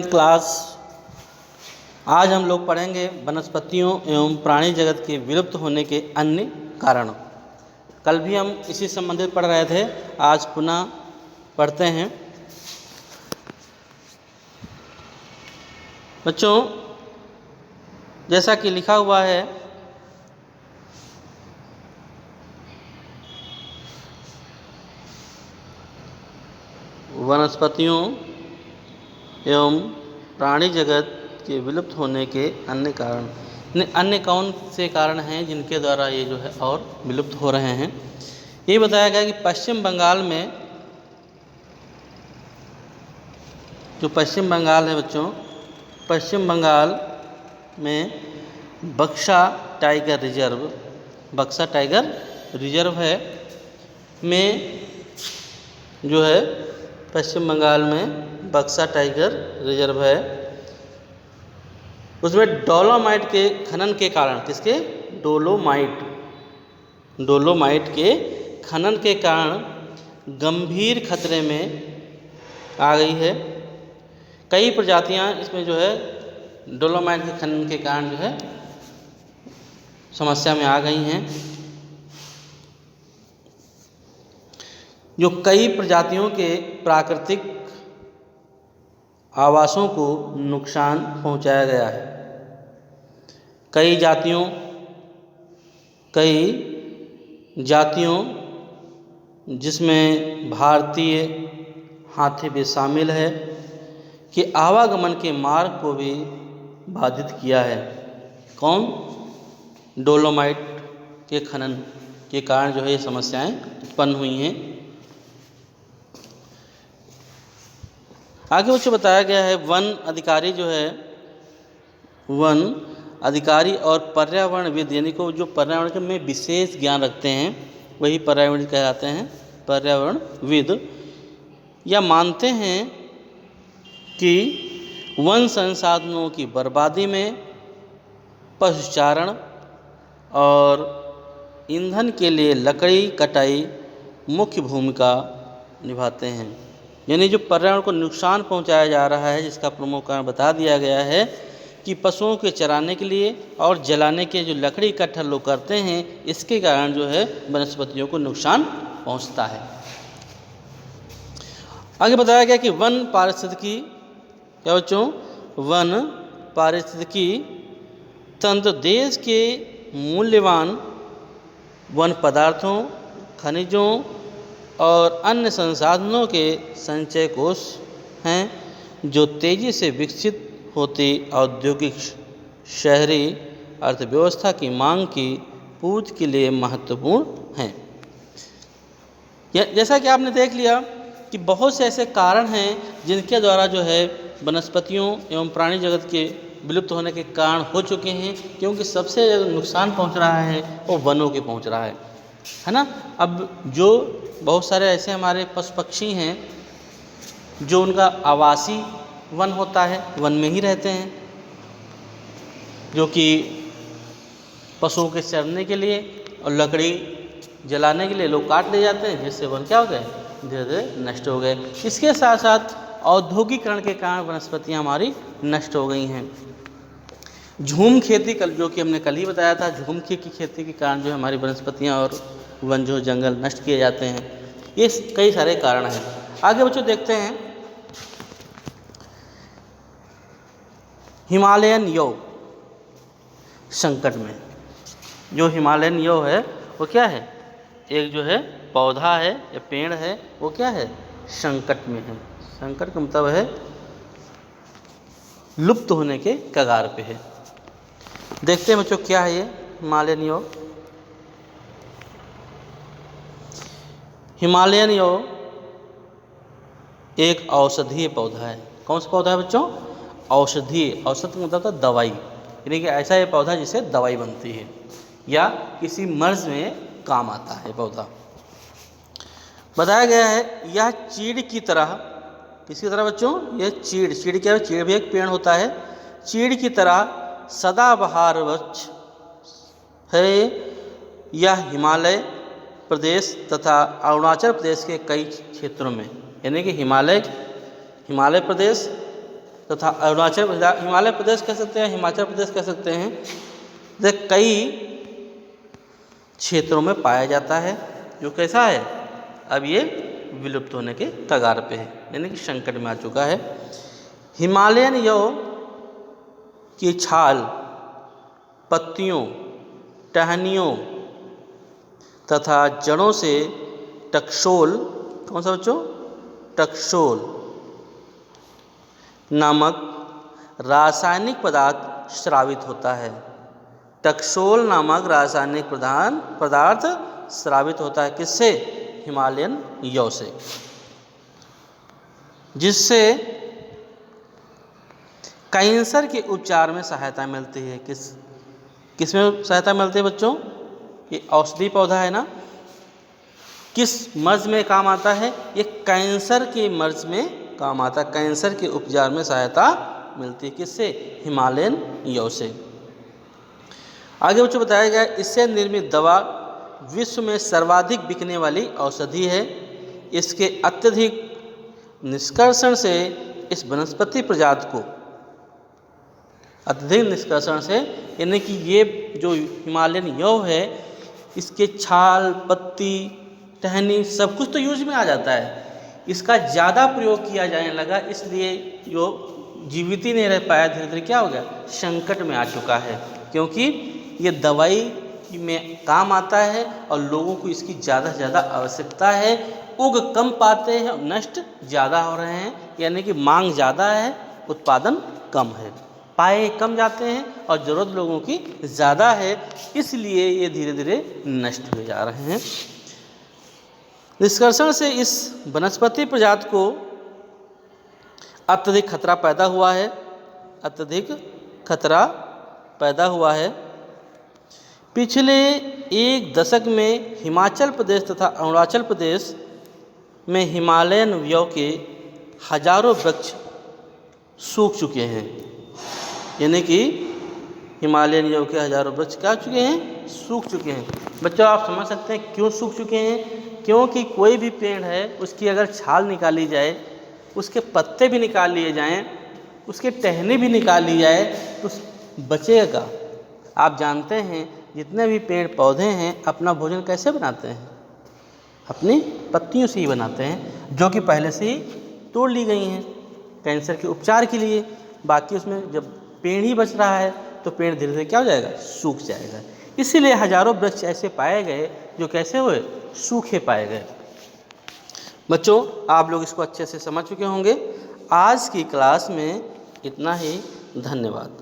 Class. आज हम लोग पढ़ेंगे वनस्पतियों एवं प्राणी जगत के विलुप्त होने के अन्य कारण। कल भी हम इसी संबंधित पढ़ रहे थे, आज पुनः पढ़ते हैं। बच्चों, जैसा कि लिखा हुआ है, वनस्पतियों एवं प्राणी जगत के विलुप्त होने के अन्य कारण। अन्य कौन से कारण हैं जिनके द्वारा ये जो है और विलुप्त हो रहे हैं? ये बताया गया कि पश्चिम बंगाल में, जो पश्चिम बंगाल है बच्चों, पश्चिम बंगाल में बक्सा टाइगर रिजर्व है में जो है पश्चिम बंगाल में बक्सा टाइगर रिजर्व है, उसमें डोलोमाइट के खनन के कारण, किसके? डोलोमाइट के खनन के कारण गंभीर खतरे में आ गई है। कई प्रजातियां इसमें जो है डोलोमाइट के खनन के कारण जो है समस्या में आ गई हैं। जो कई प्रजातियों के प्राकृतिक आवासों को नुकसान पहुंचाया गया है। कई जातियों जिसमें भारतीय हाथी भी शामिल है कि आवागमन के मार्ग को भी बाधित किया है। कौन? डोलोमाइट के खनन के कारण जो है ये समस्याएं उत्पन्न हुई हैं। आगे बच्चों बताया गया है, वन अधिकारी और पर्यावरणविद, यानी को जो पर्यावरण में विशेष ज्ञान रखते हैं वही पर्यावरणविद कहलाते हैं। पर्यावरणविद यह मानते हैं कि वन संसाधनों की बर्बादी में पशुचारण और ईंधन के लिए लकड़ी कटाई मुख्य भूमिका निभाते हैं। यानी जो पर्यावरण को नुकसान पहुंचाया जा रहा है, जिसका प्रमुख कारण बता दिया गया है कि पशुओं के चराने के लिए और जलाने के जो लकड़ी इकट्ठा लोग करते हैं, इसके कारण जो है वनस्पतियों को नुकसान पहुंचता है। आगे बताया गया कि वन पारिस्थितिकी, क्या बच्चों? वन पारिस्थितिकी तंत्र देश के मूल्यवान वन पदार्थों, खनिजों और अन्य संसाधनों के संचय कोष हैं, जो तेजी से विकसित होती औद्योगिक शहरी अर्थव्यवस्था की मांग की पूर्ति के लिए महत्वपूर्ण हैं। जैसा कि आपने देख लिया कि बहुत से ऐसे कारण हैं जिनके द्वारा जो है वनस्पतियों एवं प्राणी जगत के विलुप्त होने के कारण हो चुके हैं, क्योंकि सबसे ज़्यादा नुकसान पहुंच रहा है वो वनों के पहुंच रहा है ना। अब जो बहुत सारे ऐसे हमारे पशु पक्षी हैं जो उनका आवासीय वन होता है, वन में ही रहते हैं, जो कि पशुओं के चरने के लिए और लकड़ी जलाने के लिए लोग काट ले जाते हैं, जिससे वन क्या हो गए? धीरे धीरे नष्ट हो गए। इसके साथ साथ औद्योगिकरण के कारण वनस्पतियाँ हमारी नष्ट हो गई हैं। झूम खेती, जो कि हमने कल ही बताया था, झूम की खेती के कारण जो हमारी वनस्पतियाँ और वन जो जंगल नष्ट किए जाते हैं। ये कई सारे कारण हैं। आगे बच्चों देखते हैं, हिमालयन यव संकट में। जो हिमालयन यव है वो क्या है? एक जो है पौधा है या पेड़ है, वो क्या है? संकट में है। संकट का मतलब है लुप्त होने के कगार पे है। देखते हैं बच्चों क्या है ये हिमालयन यव। हिमालयन यव एक औषधीय पौधा है। कौन सा पौधा है बच्चों? औषधीय। औषध का मतलब था दवाई, यानी कि ऐसा ये पौधा जिससे दवाई बनती है या किसी मर्ज में काम आता है पौधा। बताया गया है यह चीड़ की तरह, किसकी तरह बच्चों? यह चीड़ क्या है? चीड़ भी एक पेड़ होता है। चीड़ की तरह सदाबहार वृक्ष है। यह हिमालय प्रदेश तथा अरुणाचल प्रदेश के कई क्षेत्रों में, यानी कि हिमालय प्रदेश तथा अरुणाचल, हिमालय प्रदेश कह सकते हैं, हिमाचल प्रदेश कह सकते हैं, यह कई क्षेत्रों में पाया जाता है, जो कैसा है, अब ये विलुप्त होने के कगार पे है, यानी कि संकट में आ चुका है। हिमालयन यव की छाल, पत्तियों, टहनियों तथा जड़ों से टकसोल, कौन सा बच्चों, टकसोल नामक रासायनिक पदार्थ स्रावित होता है। टकसोल नामक रासायनिक पदार्थ स्रावित होता है, किससे, हिमालयन यव से, जिससे कैंसर के उपचार में सहायता मिलती है। किसमें सहायता मिलती है बच्चों, ये औषधि पौधा है ना, किस मर्ज में काम आता है, ये कैंसर के मर्ज में काम आता है, कैंसर के उपचार में सहायता मिलती है, किससे, हिमालयन यव से। आगे बच्चों बताया गया, इससे निर्मित दवा विश्व में सर्वाधिक बिकने वाली औषधि है। इसके अत्यधिक निष्कर्षण से इस वनस्पति प्रजाति को, अत्यधिक निष्कर्षण से यानी कि ये जो हिमालयन यव है, इसके छाल, पत्ती, टहनी सब कुछ तो यूज में आ जाता है, इसका ज़्यादा प्रयोग किया जाने लगा, इसलिए जो जीवित ही नहीं रह पाया, धीरे धीरे क्या हो गया, संकट में आ चुका है, क्योंकि ये दवाई में काम आता है और लोगों को इसकी ज़्यादा से ज़्यादा आवश्यकता है, उग कम पाते हैं और नष्ट ज़्यादा हो रहे हैं, यानी कि मांग ज़्यादा है, उत्पादन कम है, पाए कम जाते हैं और ज़रूरत लोगों की ज़्यादा है, इसलिए ये धीरे धीरे नष्ट हुए जा रहे हैं। निष्कर्षण से इस वनस्पति प्रजाति को अत्यधिक खतरा पैदा हुआ है, अत्यधिक खतरा पैदा हुआ है। पिछले एक दशक में हिमाचल प्रदेश तथा अरुणाचल प्रदेश में हिमालयन यव के हजारों वृक्ष सूख चुके हैं, यानी कि हिमालयन यव के हजारों वृक्ष क्या चुके हैं, सूख चुके हैं। बच्चों आप समझ सकते हैं क्यों सूख चुके हैं, क्योंकि कोई भी पेड़ है उसकी अगर छाल निकाली जाए, उसके पत्ते भी निकाल लिए जाएं, उसके टहनी भी निकाल ली जाए तो बचेगा। आप जानते हैं जितने भी पेड़ पौधे हैं अपना भोजन कैसे बनाते हैं, अपनी पत्तियों से ही बनाते हैं, जो कि पहले से ही तोड़ ली गई हैं कैंसर के उपचार के लिए। बाकी उसमें जब पेड़ ही बच रहा है तो पेड़ धीरे धीरे क्या हो जाएगा, सूख जाएगा। इसीलिए हजारों वृक्ष ऐसे पाए गए जो कैसे हुए, सूखे पाए गए। बच्चों आप लोग इसको अच्छे से समझ चुके होंगे। आज की क्लास में इतना ही, धन्यवाद।